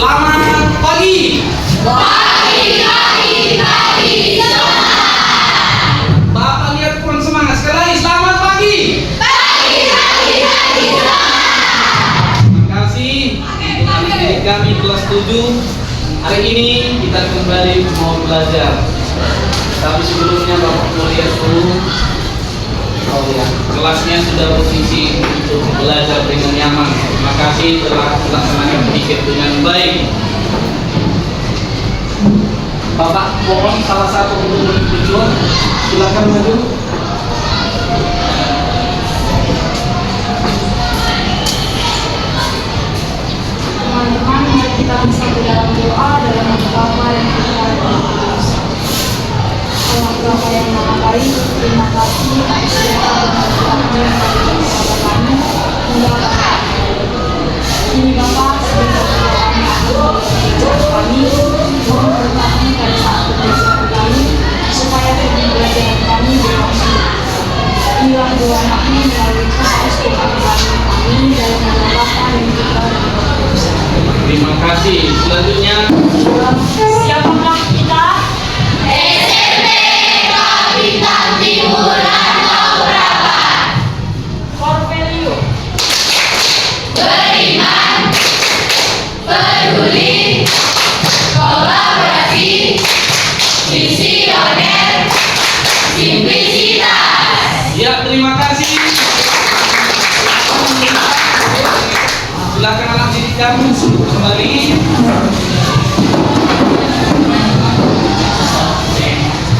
Selamat pagi. Pagi. Bapak lihat kurang semangat sekali lagi. Selamat pagi. Terima kasih untuk adik-adik kami kelas 7. Hari ini kita kembali mau belajar. Tapi sebelumnya Bapak mau lihat dulu. Oh ya, kelasnya sudah posisi untuk belajar dengan nyaman. Terima kasih telah melaksanakan pikir dengan baik. Bapak mohon salah satu untuk tujuan, silakan maju. Teman-teman, mari kita bisa dalam doa dalam agama yang kita Bapak yang Maha Baik, terima kasih atas segala berkat-Nya yang berikan kepada kami. Ini Bapak sebagai doa kami, mohon berkati pada saat pembelajaran kami, supaya pembelajaran kami berlangsung. Inilah doa kami melalui Kristus Tuhan kami dalam nama Bapa dan Putra dan Roh Kudus. Terima kasih. Selanjutnya, Siapakah kita? Bintang Timur Rantau Rabat. Core value. Beriman, peduli, kolaborasi, visioner, simplicitas. ya terima kasih. Silakan anak didik kami kembali.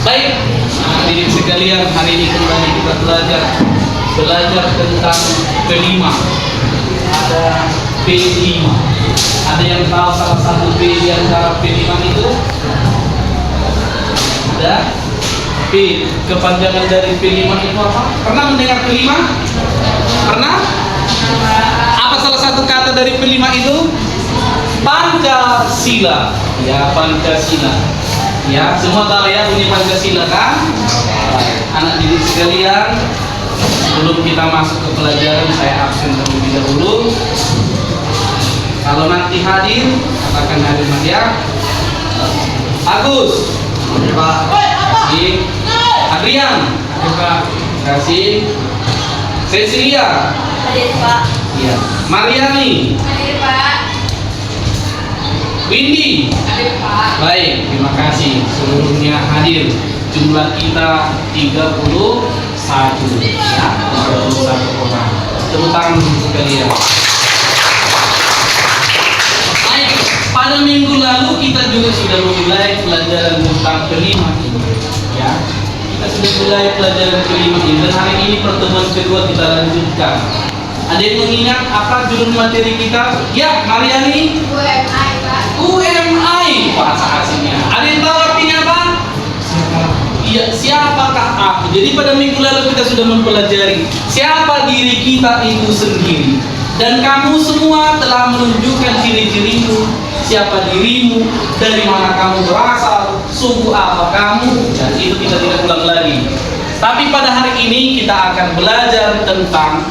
Baik, anak didik sekalian, hari ini kembali kita belajar tentang P5. Ada P5. Ada yang tahu salah satu P di antara P5 itu? Ada? P, kepanjangan dari P5 itu apa? Pernah mendengar P5? Pernah? Apa salah satu kata dari P5 itu? Pancasila. Ya, Pancasila. Ya, semua tahu ya bunyi Pancasila kan? Anak didik sekalian, sebelum kita masuk ke pelajaran saya absen terlebih dahulu. Kalau nanti hadir, katakan hadir Mas ya. Agus, Pak. Kasih. Adrian, Pak. Kasih. Cecilia. Hadir Pak. Iya. Mariani. Hadir Pak. Windy. Hadir Pak. Baik, terima kasih seluruhnya hadir. Jumlah kita 31 ya, 31 orang. Tepuk tangan untuk sekalian. Baik, pada minggu lalu kita juga sudah memulai pelajaran tentang kelima ini. Ya, kita sudah mulai pelajaran kelima ini dan hari ini pertemuan kedua kita lanjutkan. Ada yang mengingat apa judul materi kita? Ya, Mariani. UMI Pak. UMI bahasa asingnya. Ada yang tahu artinya apa? Iya, siapakah aku? Jadi pada minggu lalu kita sudah mempelajari siapa diri kita itu sendiri. Dan kamu semua telah menunjukkan ciri-cirimu, siapa dirimu, dari mana kamu berasal, suku apa kamu, dan itu kita tidak ulang lagi. Tapi pada hari ini kita akan belajar tentang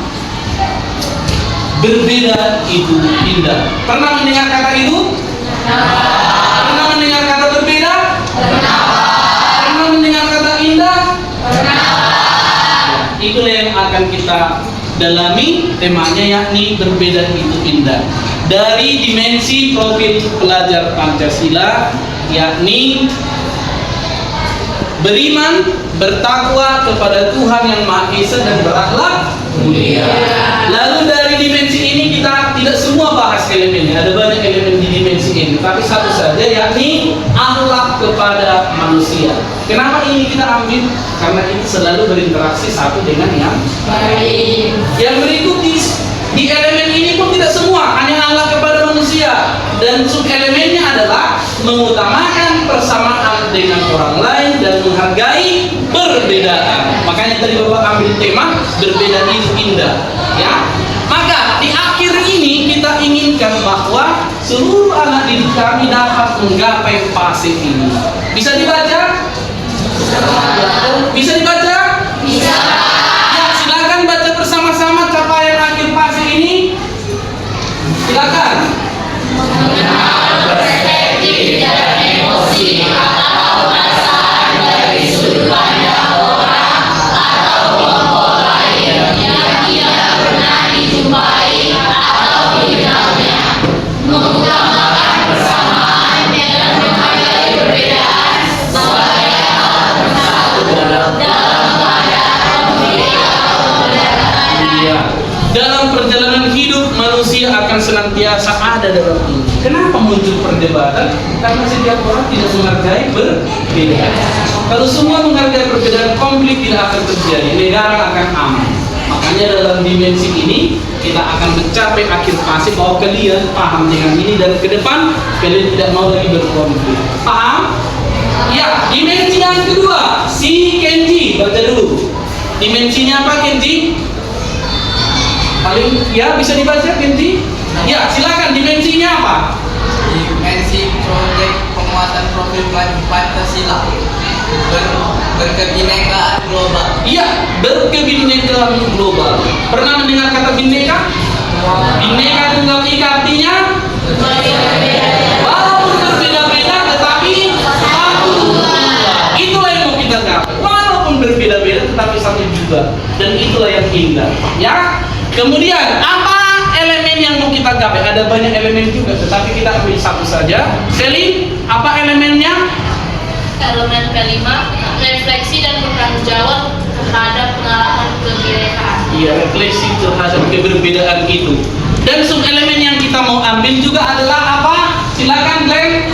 berbeda itu indah. Pernah mendengar kata itu? Pernah mendengar kata berbeda? Pernah mendengar kata indah? Itulah yang akan kita dalami, temanya yakni berbeda itu indah. Dari dimensi profil pelajar Pancasila, yakni beriman, bertakwa kepada Tuhan yang Maha Esa dan berakhlak mulia. Lalu dari dimensi ini kita tidak semua bahas elemennya, ada banyak elemen di dimensi ini, tapi satu saja yakni akhlak kepada manusia. Kenapa ini kita ambil? Karena ini selalu berinteraksi satu dengan yang Baik. yang berikut di elemen ini pun tidak semua hanya akhlak kepada manusia, dan sub elemennya adalah mengutamakan persamaan dengan orang lain dan menghargai perbedaan. Makanya tadi Bapak ambil tema berbeda itu indah, ya. Maka di akhir ini kita inginkan bahwa seluruh anak didik kami dapat menggapai fase ini. Bisa dibaca? Bisa dibaca? Bisa. Ya, silakan baca bersama-sama capaian akhir fase ini. Silakan. Mengenal ada dalam ini. Kenapa muncul perdebatan? Karena setiap orang tidak menghargai berbeda. Kalau semua menghargai perbedaan, konflik tidak akan terjadi, negara akan aman. Makanya dalam dimensi ini kita akan mencapai akhir fase bahwa kalian paham dengan ini dan ke depan kalian tidak mau lagi berkonflik. Paham? Ya, dimensi yang kedua, si Kenji, baca dulu. Dimensinya apa Kenji? Paling ya bisa dibaca Kenji? Ya, silakan dimensinya apa? Dimensi proyek penguatan profil Pancasila berkebinekaan global. Iya, berkebinekaan global. Pernah mendengar kata bineka? Bineka Tunggal Ika artinya walaupun berbeda-beda tetapi satu. Itulah yang mau kita gapai. Walaupun berbeda-beda tetapi satu juga. Dan itulah yang indah. Ya. Kemudian apa elemen yang mau kita gapai? Ada banyak elemen juga, tetapi kita ambil satu saja. Selin, apa elemennya? Elemen kelima, refleksi dan bertanggung jawab terhadap pengalaman kebinekaan. Iya, refleksi terhadap keberbedaan itu. Dan subelemen yang kita mau ambil juga adalah apa? Silakan Glenn.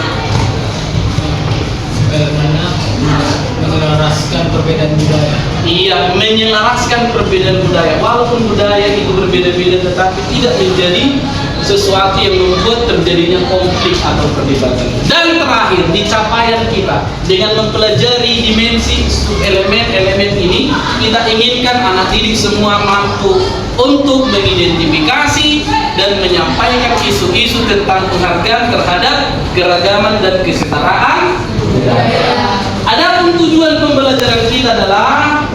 Bagaimana menyelaraskan perbedaan budaya. Iya, menyelaraskan perbedaan budaya. Walaupun budaya itu berbeda-beda, tetapi tidak menjadi sesuatu yang membuat terjadinya konflik atau perdebatan. Dan terakhir, di capaian kita dengan mempelajari dimensi elemen-elemen ini, kita inginkan anak didik semua mampu untuk mengidentifikasi dan menyampaikan isu-isu tentang penghargaan terhadap keragaman dan kesetaraan budaya. Adapun tujuan pembelajaran kita adalah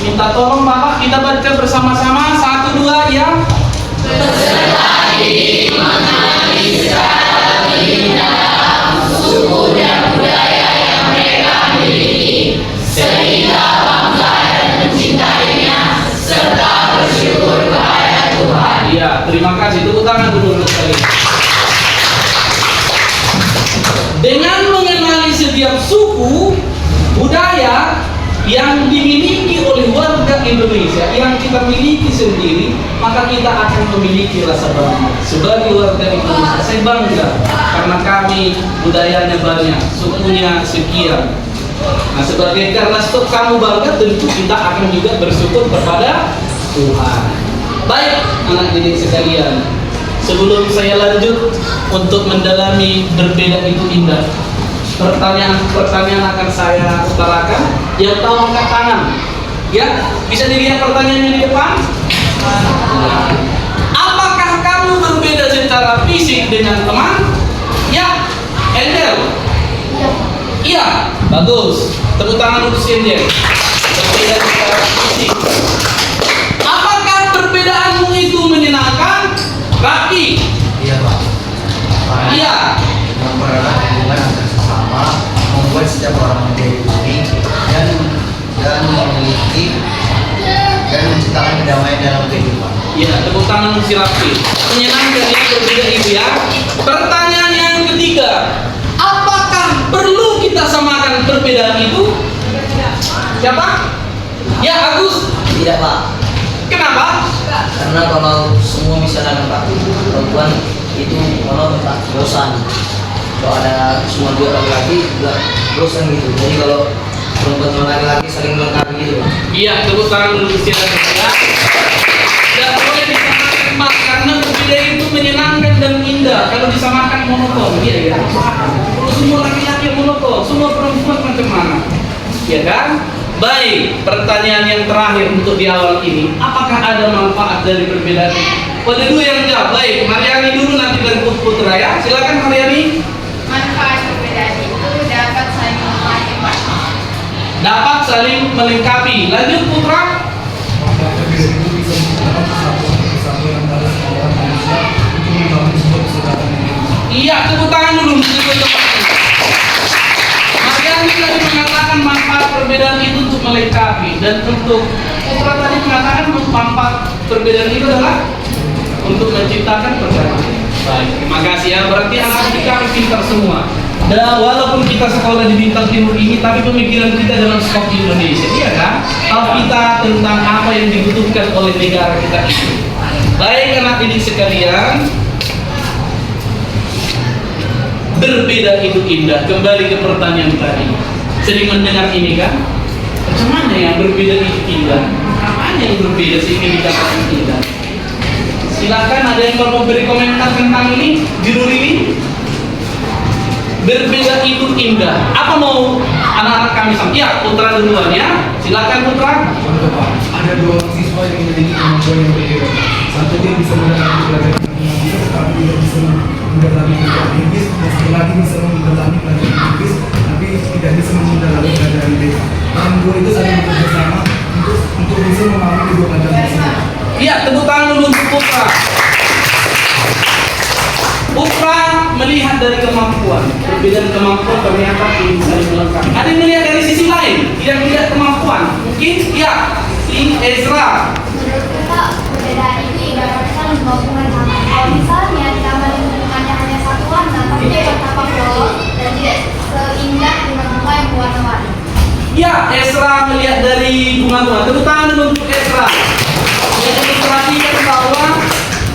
minta tolong Bapak kita baca bersama-sama 1, 2 ya. Berbagi, mengenali secara mendalam suku dan budaya yang mereka miliki, sehingga bangga dan mencintainya serta bersyukur kepada Tuhan. Iya, terima kasih. Tepuk tangan dulu untuk kalian. Dengan mengenali setiap suku budaya yang dimiliki oleh warga Indonesia yang kita miliki sendiri, maka kita akan memiliki rasa bangga. Sebagai warga Indonesia, saya bangga karena kami budayanya banyak, sukunya sekian. Nah, sebagai karena stok kamu bangga, tentu kita akan juga bersyukur kepada Tuhan. Baik, anak didik sekalian, sebelum saya lanjut untuk mendalami berbeda itu indah, pertanyaan akan saya utarakan. Yang tahu angkat tangan. Ya, bisa dilihat pertanyaannya di depan. Apakah kamu berbeda secara fisik dengan teman? Ya, Endel. Iya, bagus. Tepuk tangan untuk si Endel. Berbeda secara fisik. Apakah perbedaanmu itu menyenangkan? Raki. Iya Pak. Iya. Mempererat hubungan antar sesama, membuat setiap orang menjadi unik dan memiliki dan menciptakan kedamaian dalam kehidupan. Ya, tepuk tangan si Raffi. Menyenangkan ya, berbeda itu ya. Pertanyaan yang ketiga, apakah perlu kita samakan perbedaan itu? Siapa? Ya, Agus. Tidak Pak, Kenapa? karena kalau semua misalnya Pak, perempuan itu kalau Pak bosan. Kalau ada cuma 2 laki-laki juga bosan gitu. Jadi kalau perempuan sama laki-laki saling melengkapi gitu Pak. Iya, tepuk tangan dulu si Raffi ya. Tidak boleh disamakan Pak, karena berbeda itu menyenangkan dan indah. Kalau disamakan monoton, iya ya. Kalau semua laki-laki monoton, semua perempuan macam mana? Ya kan? Baik, pertanyaan yang terakhir untuk di awal ini, apakah ada manfaat dari perbedaan ini? Pada dulu yang jawab. Baik, Mariani dulu nanti dan Putra ya. Silakan Mariani. Manfaat perbedaan itu dapat saling melengkapi, Pak. Dapat saling melengkapi. Lanjut Putra. Maka perbedaan itu bisa menciptakan persatuan kesatuan antara semua orang manusia untuk membangun sebuah persaudaraan yang hidup. Iya, tepuk tangan dulu. Mariani tadi mengatakan manfaat perbedaan itu untuk melengkapi, dan untuk Putra tadi mengatakan manfaat perbedaan itu adalah untuk menciptakan perdamaian. Baik, terima kasih ya. Berarti anak kita pintar semua. Dan walaupun kita sekolah di Bintang Timur ini, tapi pemikiran kita dalam skop Indonesia, iya kan? Tahu kita tentang apa yang dibutuhkan oleh negara kita itu. Baik anak didik sekalian, Berbeda itu indah. Kembali ke pertanyaan tadi. Sering mendengar ini kan? Macam mana yang berbeda itu indah? Apanya yang berbeda sehingga dikatakan indah? Silakan, ada yang mau memberi komentar tentang ini? Judul ini? Berbeda itu indah. Apa mau anak-anak kami sampaikan? Ya, Putra duluan ya. Silakan Putra. Contoh Pak, ada dua orang siswa yang memiliki kemampuan yang berbeda. Satu dia bisa mendalami pelajaran matematika, tapi tidak bisa mendalami pelajaran Inggris, dan satu lagi bisa mendalami pelajaran Inggris, tapi tidak bisa mendalami pelajaran IPA. Orang dua itu saling bekerja sama untuk bisa memahami kedua pelajaran tersebut. Iya, tepuk tangan dulu untuk Putra. Putra melihat dari kemampuan, perbedaan kemampuan ternyata ini saling melengkapi. Ada yang melihat dari sisi lain, tidak melihat kemampuan. Mungkin ya, si Ezra. Menurut kita perbedaan ini didapatkan hubungan sama. Kalau misalnya di kamar lingkungannya hanya satu warna, tapi dia bertambah polos dan tidak seindah dengan bunga yang berwarna-warni. Ya, Ezra melihat dari bunga-bunga. Tepuk tangan untuk Ezra. Yang diperhatikan bahwa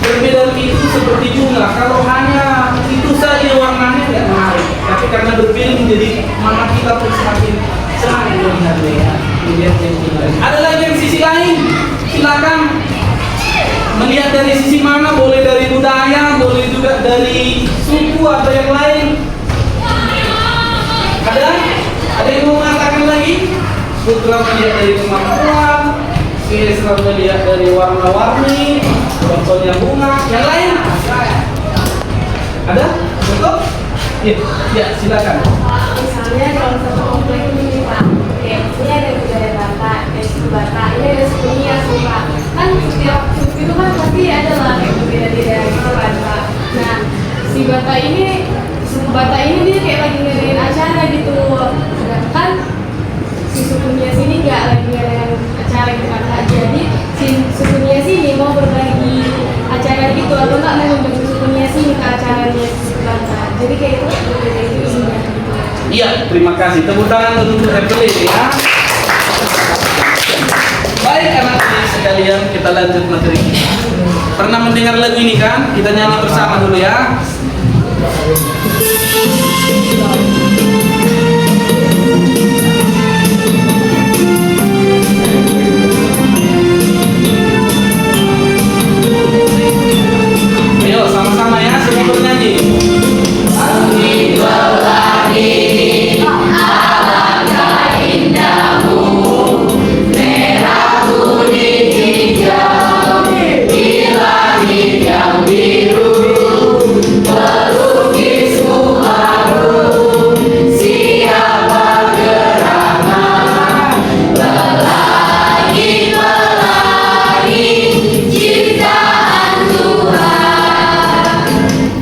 perbedaan itu seperti bunga. Kalau hanya itu saja warnanya tidak menarik. Tapi karena berbeda menjadi mata kita pun semakin senang melihatnya ya. Melihat yang lain. Ada lagi yang sisi lain? Silakan melihat dari sisi mana? Boleh dari budaya, boleh juga dari suku atau yang lain. Ada? Ada yang mau mengatakan lagi? Putra melihat dari kemampuan, si Ezra melihat dari warna-warni, contohnya bunga, yang lain? Ada? Betul? Ya, silakan. Misalnya kalau satu komplek ini Pak, kayak ini ada budaya Batak, ada suku Batak, ini ada suku Nias nih Pak. Kan setiap suku itu kan pasti ada lah kayak berbeda-beda gitu kan Pak. Nah, si Batak ini, suku Batak ini dia kayak lagi ngadain acara gitu. Sedangkan si suku Nias ini nggak lagi ngadain acara gitu kan Pak. Jadi si suku Nias ini mau berbagi acara gitu atau nggak mau membagi suku Nias ini ke acaranya si Batak. Jadi kayak itu berbeda itu indah gitu. Iya, terima kasih. Tepuk tangan untuk Evelyn ya. Baik anak-anak sekalian, kita lanjut materi kita. Pernah mendengar lagu ini kan? Kita nyanyi bersama dulu ya. Ayo sama-sama ya, semua bernyanyi.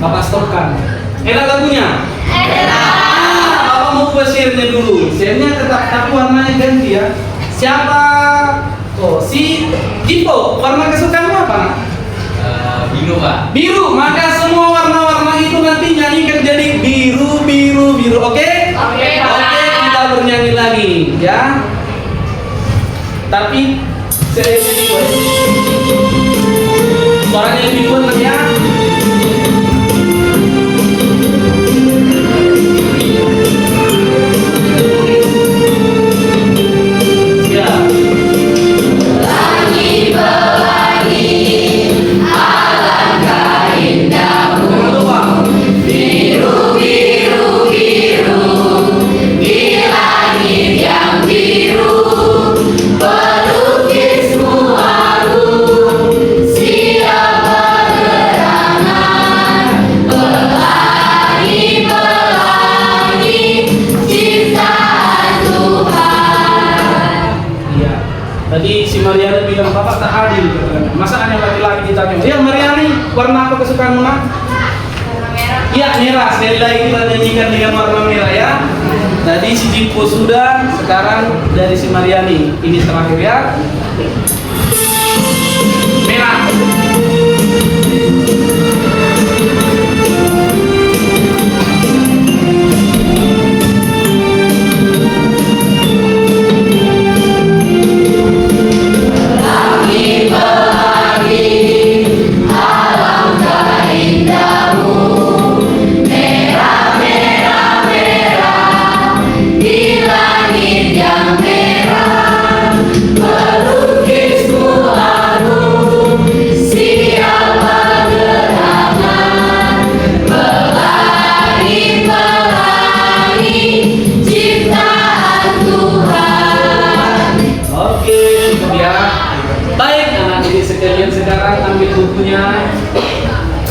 Bapak stopkan. Enak lagunya? Enak. Bapak mau buat share-nya dulu. Share-nya tetap tapi warnanya ganti ya. Siapa? Oh, si Jimbo. Warna kesukaanmu apa? Biru Pak. Biru. Maka semua warna-warna itu nanti nyanyikan jadi biru, biru, biru. Oke? Oke, Pak. Oke, kita bernyanyi lagi ya. Tapi saya lebih kuat. Suaranya lebih kuat ya. Tadi si Mariani bilang bapak tak adil, masa hanya laki-laki ditanya. Ya Mariani, warna apa kesukaanmu nak? Warna merah. Iya merah. Sekali lagi kita nyanyikan dengan warna merah ya. Tadi si Jimpo sudah, sekarang dari si Mariani. Ini terakhir ya. Merah. Merah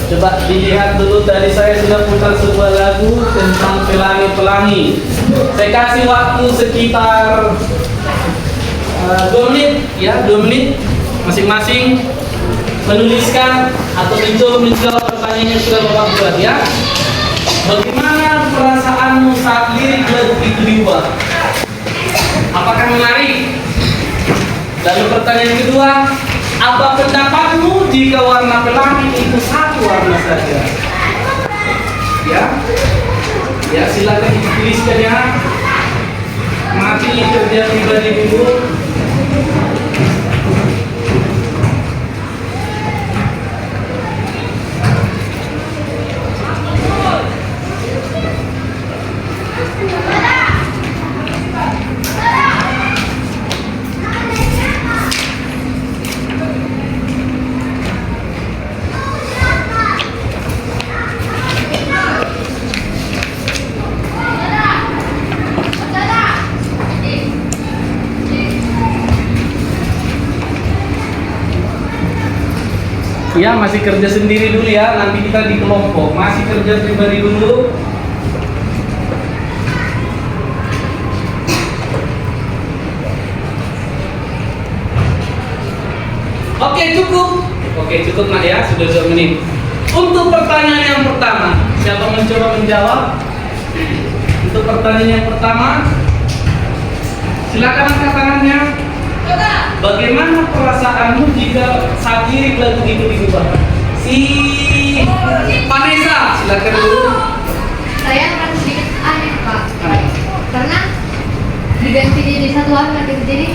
Coba dilihat dulu, tadi saya sudah putar sebuah lagu tentang pelangi-pelangi. Saya kasih waktu sekitar 2 menit, ya 2 menit masing-masing menuliskan atau mencoba menjawab pertanyaan yang sudah Bapak buat ya. Bagaimana perasaanmu saat lirik lagu itu diubah? Apakah menarik? Lalu pertanyaan kedua, apa pendapatmu jika warna pelangi itu satu warna saja? Ya silakan dituliskan ya. Mati kerja pribadi dulu. Ya, masih kerja sendiri dulu ya, nanti kita di kelompok. Masih kerja pribadi dulu. Oke, cukup nak ya, sudah 2 menit. Untuk pertanyaan yang pertama, siapa mencoba menjawab? Untuk pertanyaan yang pertama, silakan angkat tangannya. Bagaimana perasaanmu jika saat lirik lagu itu diubah? Si Vanessa, silakan dulu. Saya akan sedikit aneh Pak, karena diganti jadi satu warna gitu, jadi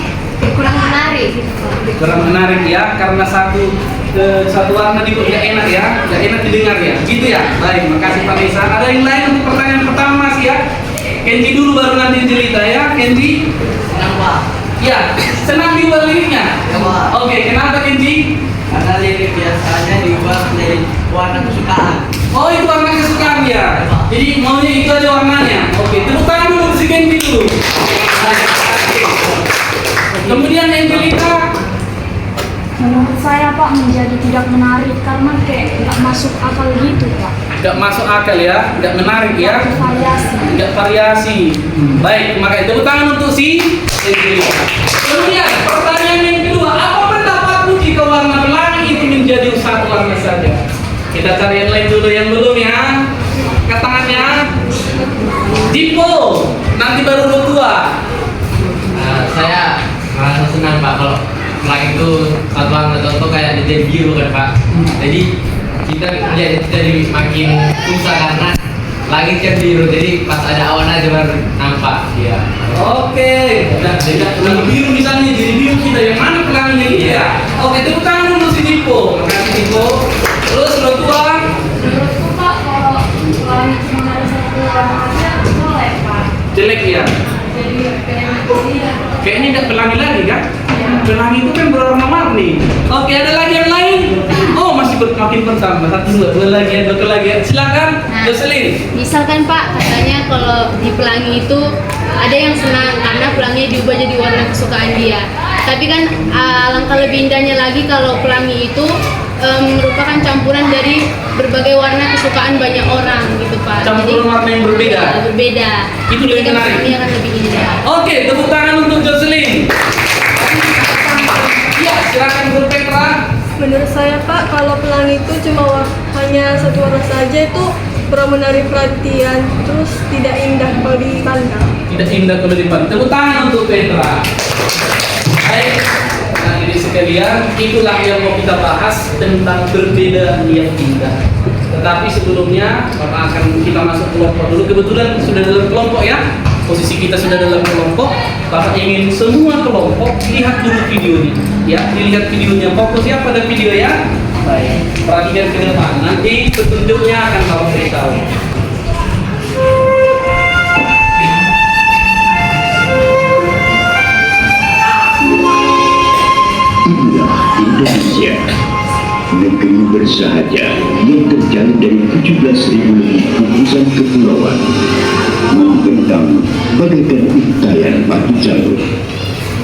kurang menarik gitu Pak. Kurang menarik ya, karena satu warna dibuat gak enak ya, gak enak didengar ya, gitu ya. Baik, makasih Vanessa. Ada yang lain untuk pertanyaan pertama Mas ya? Kenji dulu baru nanti cerita ya, Kenji. Kenapa? Ya, senang diubah liriknya. Oke, kenapa Kenji? Karena lirik biasanya diubah menjadi warna kesukaan. Oh, itu warna kesukaan ya. Jadi maunya itu aja warnanya. Oke, tepuk tangan dulu si Kenji dulu. Kemudian Angelita. Menurut saya Pak menjadi tidak menarik karena kayak nggak masuk akal gitu Pak. Nggak masuk akal ya, nggak menarik ya. Variasi. Nggak variasi. Baik, maka tepuk tangan untuk si Angelita. Kemudian pertanyaan yang kedua, apa pendapatmu jika warna pelangi itu menjadi satu warna saja? Kita cari yang lain dulu, yang belum ya. Angkat tangannya. Dipo, nanti baru tua. Saya merasa senang Pak kalau pelangi itu satu warna, contoh kayak jadi biru kan Pak. Jadi kita jadi makin susah karena langit kan biru, jadi pas ada awan aja baru nampak ya. Oke, dan biru misalnya jadi biru kita yang mana pelanginya gitu ya. Oke, tepuk tangan dulu si Dipo. Makasih Dipo. Terus lo tua. Menurutku Pak kalau pelangi cuma ada satu warna aja boleh Pak. Jelek ya. Jadi kayak Kayaknya nggak pelangi lagi kan? Pelangi itu kan berwarna-warni. Oke, ada lagi yang lain? Oh, masih makin bertambah. 1, 2 lagi, dokter lagi. Silakan, Jocelyn. Misalkan Pak, katanya kalau di pelangi itu ada yang senang karena pelangi diubah jadi warna kesukaan dia. Tapi kan alangkah lebih indahnya lagi kalau pelangi itu merupakan campuran dari berbagai warna kesukaan banyak orang gitu Pak. Campuran warna yang berbeda. Berbeda. Itu lebih Jadi kan menarik. pelangi akan lebih indah. Oke, tepuk tangan untuk Jocelyn. Iya, silakan Bu Petra. Menurut saya Pak, kalau pelangi itu cuma hanya satu warna saja itu kurang menarik perhatian, terus tidak indah kalau dipandang. Tidak indah kalau dipandang. Tepuk tangan untuk Petra. Baik, nah jadi sekalian, itulah yang mau kita bahas tentang berbeda yang indah. Tetapi sebelumnya, Bapak akan kita masuk kelompok dulu. Kebetulan sudah dalam kelompok ya. Posisi kita sudah dalam kelompok. Bapak ingin semua kelompok lihat dulu videonya. Ya, dilihat videonya. Fokusnya pada video ya. Baik, perhatikan ke depan. Nanti petunjuknya akan Bapak beritahu. Indonesia, negeri bersahaja yang terjalin dari 17.000 lebih gugusan kepulauan, membentang bagaikan untayan batu jalur.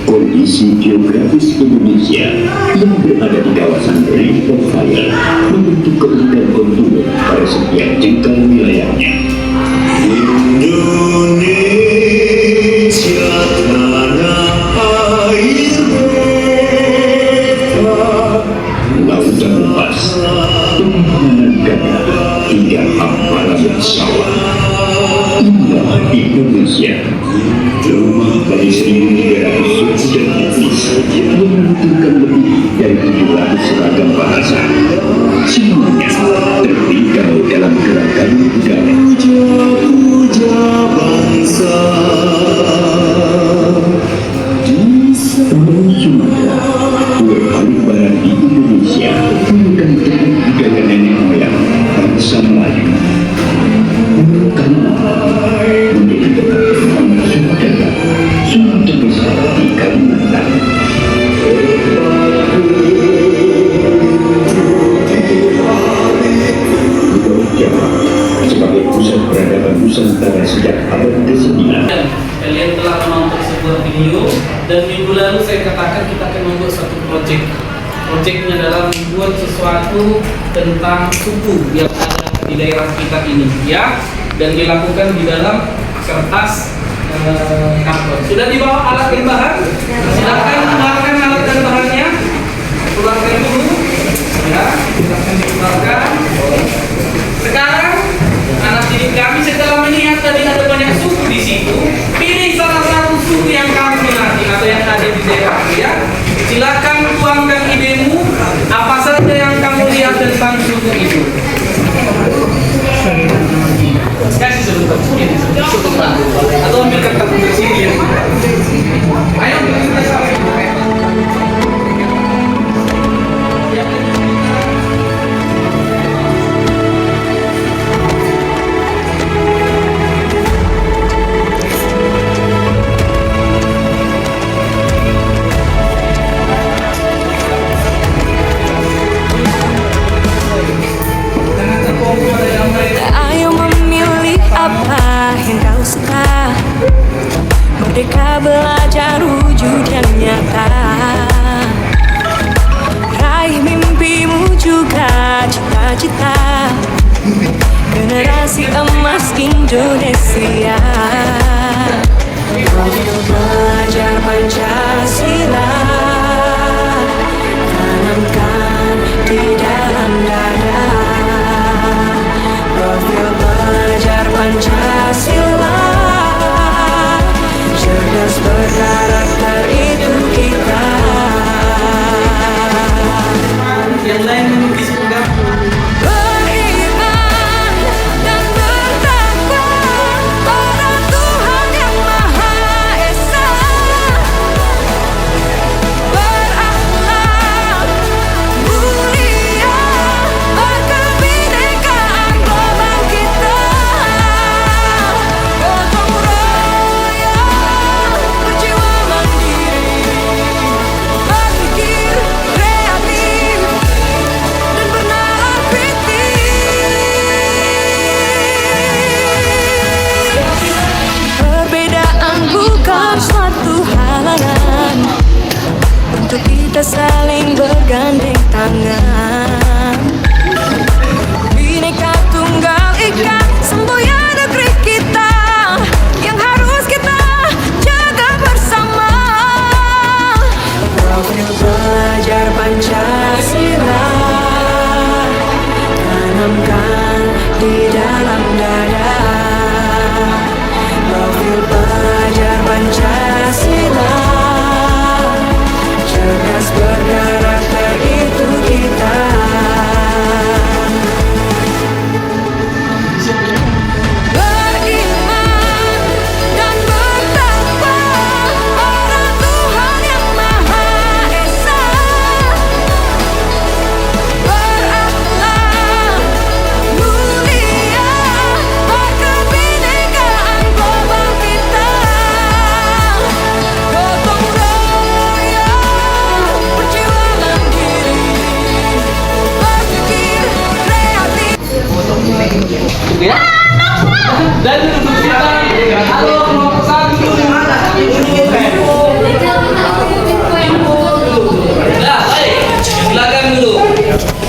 Kondisi geografis Indonesia yang berada di kawasan Ring of Fire membentuk keunikan kontur pada setiap jengkal wilayahnya. Indonesia tanah air mereka, lautan lepas, pemandangan gagah hingga hamparan sawah. Inilah Indonesia, rumah bagi 1.300 suku dan etnis yang menuturkan lebih dari 700 ragam bahasa. Semuanya tertinggal dalam gerakan budaya. Puja bangsa Pulau Sumatera, Pulau paling barat di Indonesia, merupakan teknik budaya nenek moyang bangsa Melayu. Pulau Kalimantan menjadi tempat berkembang suku dagang, suku terbesar di Kalimantan. Pulau Jawa sebagai pusat peradaban Nusantara sejak abad ke-9. Kalian telah menonton sebuah video, dan minggu lalu saya katakan kita akan membuat satu project. Projectnya adalah membuat sesuatu tentang suku yang ada di daerah kita ini, ya, dan dilakukan di dalam kertas karton. Sudah dibawa alat dan bahan? Silakan keluarkan alat dan bahannya. Keluarkan dulu, ya, silakan dikeluarkan. Sekarang anak didik kami setelah melihat tadi ada banyak suku di situ, pilih salah satu suku yang kamu minati atau yang ada di daerah, ya. Silakan tuangkan idemu apa saja yang kamu lihat tentang suku itu. Kasih sebentar, ini sebentar, atau ambil kertas untuk sini, ya. Ayo kita sampai. Ayo memilih apa yang kau suka, merdeka belajar wujud yang nyata. Raih mimpimu juga cita-cita, generasi emas Indonesia. Profil belajar Pancasila, tanamkan di dalam dada. Profil belajar Pancasila, cerdas berkarakter itu kita. Yang lain melukis enggak? Beriman dan bertakwa pada Tuhan Yang Maha Esa.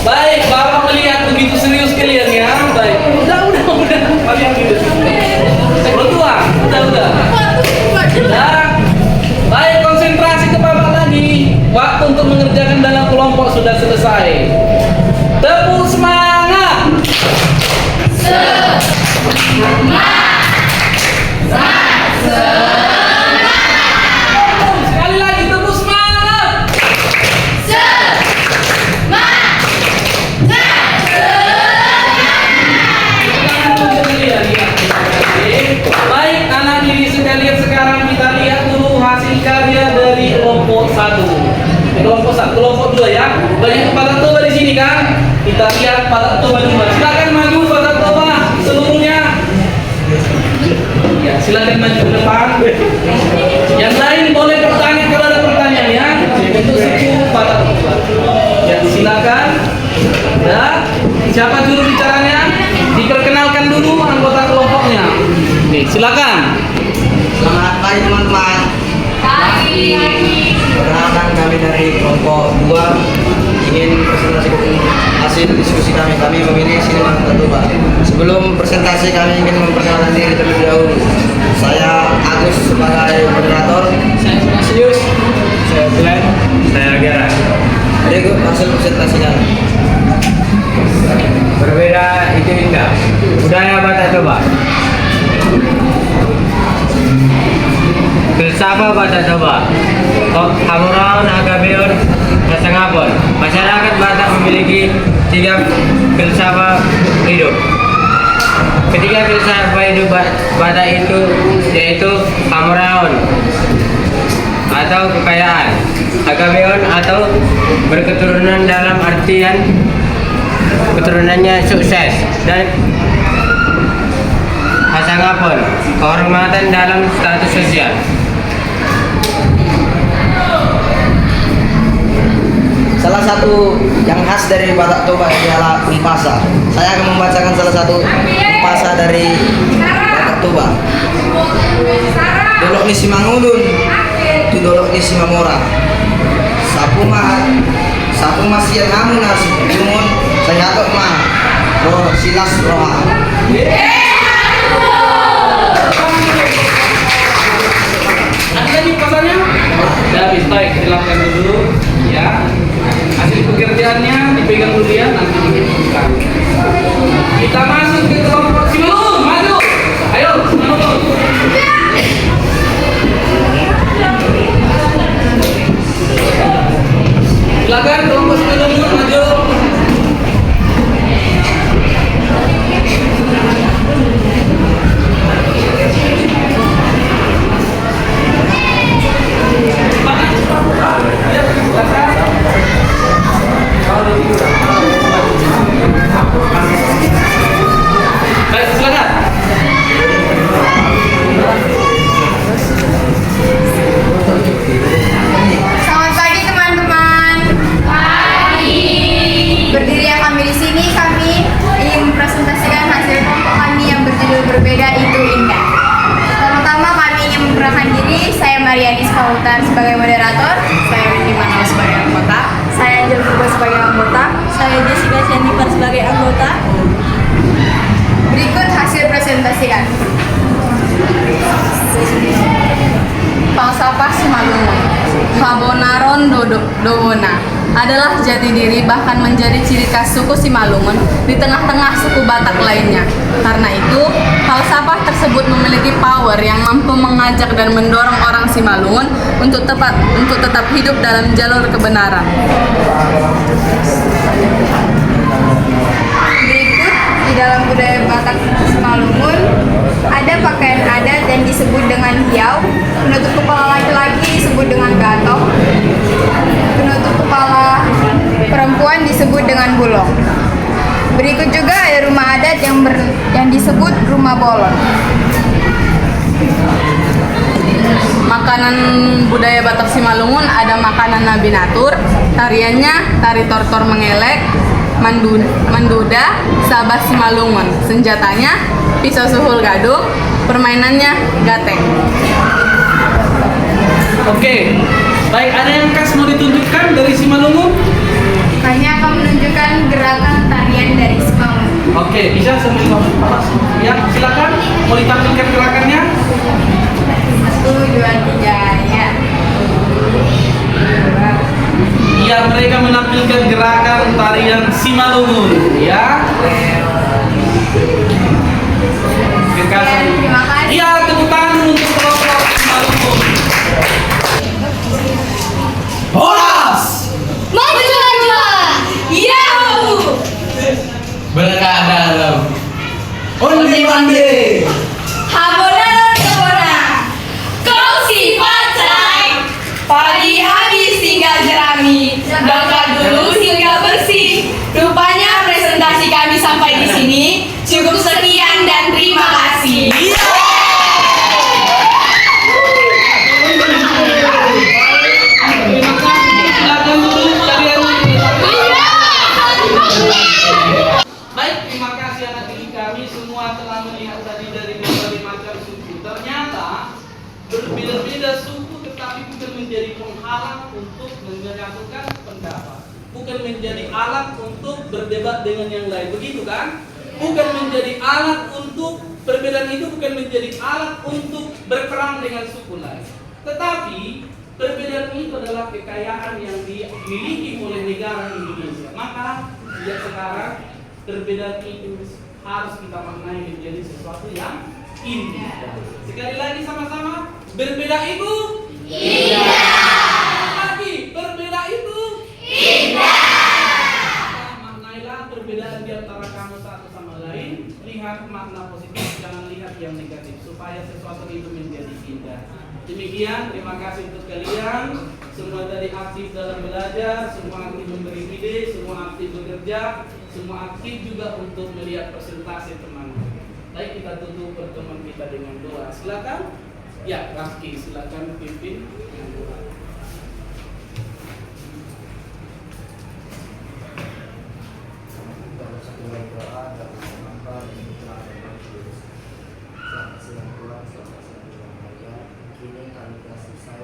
Baik, Bapak melihat begitu serius kalian ya. Baik. Udah. Kalian gitu. Berdua. Udah. Baik, konsentrasi ke Bapak lagi. Waktu untuk mengerjakan dalam kelompok sudah selesai. Tepuk semangat. Sekali lagi tepuk semangat. Baik, anak diri sekalian, sekarang kita lihat dulu hasil karya dari kelompok 1. Kelompok 1, kelompok 2 ya. Banyak Batak Toba di sini kan? Kita lihat Batak Toba juga. Silakan maju Batak Toba seluruhnya. Ya, silakan maju ke depan. Yang lain boleh bertanya kalau ada pertanyaan ya. Untuk suku Batak Toba. Ya, silakan. Ya, siapa juru bicaranya? Diperkenalkan dulu anggota kelompoknya. Nih, silakan. Selamat pagi teman-teman. Perkenalkan, kami dari kelompok 2 ingin presentasikan hasil diskusi kami. Kami memilih sinema Batak Toba. Sebelum presentasi kami ingin memperkenalkan diri terlebih dahulu. Saya Agus sebagai moderator. Saya Ignatius. Saya Glenn. Saya Gera. Berikut hasil presentasi kami. Berbeda itu indah. Budaya Batak Toba. Filsafat Batak Toba. Hamuraun, Agabeon, Kasangapon. Masyarakat Batak memiliki 3 filsafat hidup. Ketiga filsafat hidup Batak itu yaitu Hamuraun atau kekayaan, Agabeon atau berketurunan dalam artian keturunannya sukses, dan Kasangapon, kehormatan dalam status sosial. Salah satu yang khas dari Batak Toba adalah umpasa. Saya akan membacakan salah satu umpasa dari Batak Toba. Dolok ni si Mangulun, tu dolok ni si Mamora. Sapu masian amun nasi jumun, saya atok mah roh silas roha. Ada lagi pesannya? Sudah habis, baik, silakan dulu ya. Hasil pekerjaannya dipegang dulu ya, nanti dikirimkan. Kita masuk ke kelompok sebelum maju. Ayo, maju. Silakan kelompok sebelum maju. Baik, silakan. Selamat pagi teman-teman. Pagi. Berdiri yang kami di sini, kami ingin mempresentasikan hasil kelompok kami yang berjudul Berbeda Itu Indah. Pertama kami ingin memperkenalkan diri. Saya Marianis Pautan sebagai moderator. Saya Windy Manal sebagai anggota. Saya Angel Kubo sebagai anggota. Saya Jessica Sianipar sebagai anggota. Berikut hasil presentasi kami. Falsafah Simalungun. Fabonaron Dowona adalah jati diri bahkan menjadi ciri khas suku Simalungun di tengah-tengah suku Batak lainnya. Karena itu, falsafah tersebut memiliki power yang mampu mengajak dan mendorong orang Simalungun untuk tetap hidup dalam jalur kebenaran. Berikut di dalam budaya Batak Simalungun ada pakaian adat yang disebut dengan hiau, penutup kepala laki-laki disebut dengan gatong, penutup kepala perempuan disebut dengan bulong. Berikut juga ada rumah adat yang disebut rumah bolon. Makanan budaya Batak Simalungun ada makanan Nabi Natur, tariannya tari tortor mengelek, manduda, sabah Simalungun, senjatanya pisau suhul gadung, permainannya gateng. Oke, baik, ada yang khas mau ditunjukkan dari Simalungun? Kami akan menunjukkan gerakan tarian dari Simaun. Oke, bisa sambil ngomong Pak. Ya, silakan. Mau ditampilkan gerakannya? 1, 2, 3, ya. Ya, mereka menampilkan gerakan tarian Simalungun, ya. Terima kasih. Ya, tepuk tangan untuk kelompok Simalungun. Horas! Maju maju. Yahoo! Berkadalam. Ondi-mandi. Habona kebona. Kongsi pacar. Pagi habis tinggal jerami. Bakar dulu hingga bersih. Rupanya presentasi kami sampai di sini. Cukup sekian dan terima kasih. Terima kasih. Silakan duduk kalian. Baik, terima kasih anak didik kami semua telah melihat tadi dari berbagai macam suku. Ternyata berbeda-beda suku tetapi bukan menjadi penghalang untuk menyatukan pendapat. Bukan menjadi alat untuk berdebat dengan yang lain. Begitu kan? Bukan menjadi alat untuk perbedaan itu bukan menjadi alat untuk berperang dengan suku lain. Tetapi perbedaan itu adalah kekayaan yang dimiliki oleh negara Indonesia. Maka sejak sekarang perbedaan itu harus kita maknai menjadi sesuatu yang indah. Sekali lagi sama-sama, berbeda itu indah. Lagi, berbeda itu indah. Maknailah perbedaan di antara kamu satu sama lain. Lihat makna positif, jangan lihat yang negatif, supaya sesuatu itu menjadi indah. Demikian, terima kasih untuk kalian. Semua tadi aktif dalam belajar, semua aktif memberi ide, semua aktif bekerja, semua aktif juga untuk melihat presentasi teman. Baik, kita tutup pertemuan kita dengan doa. Silakan. Ya, Rafki, silakan pimpin. Kini kami telah selesai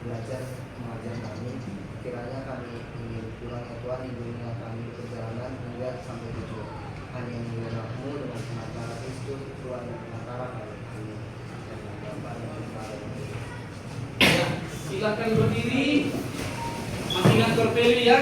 belajar mengajar kami. Kiranya kami ingin pulang ke Tuhan, lindungilah kami di perjalanan hingga sampai tujuan. Hanya yang dibenarmu dengan penantara Kristus, Tuhan dan penantara kami. Amin. Ya, silakan berdiri. Masih ingat Korpeli ya?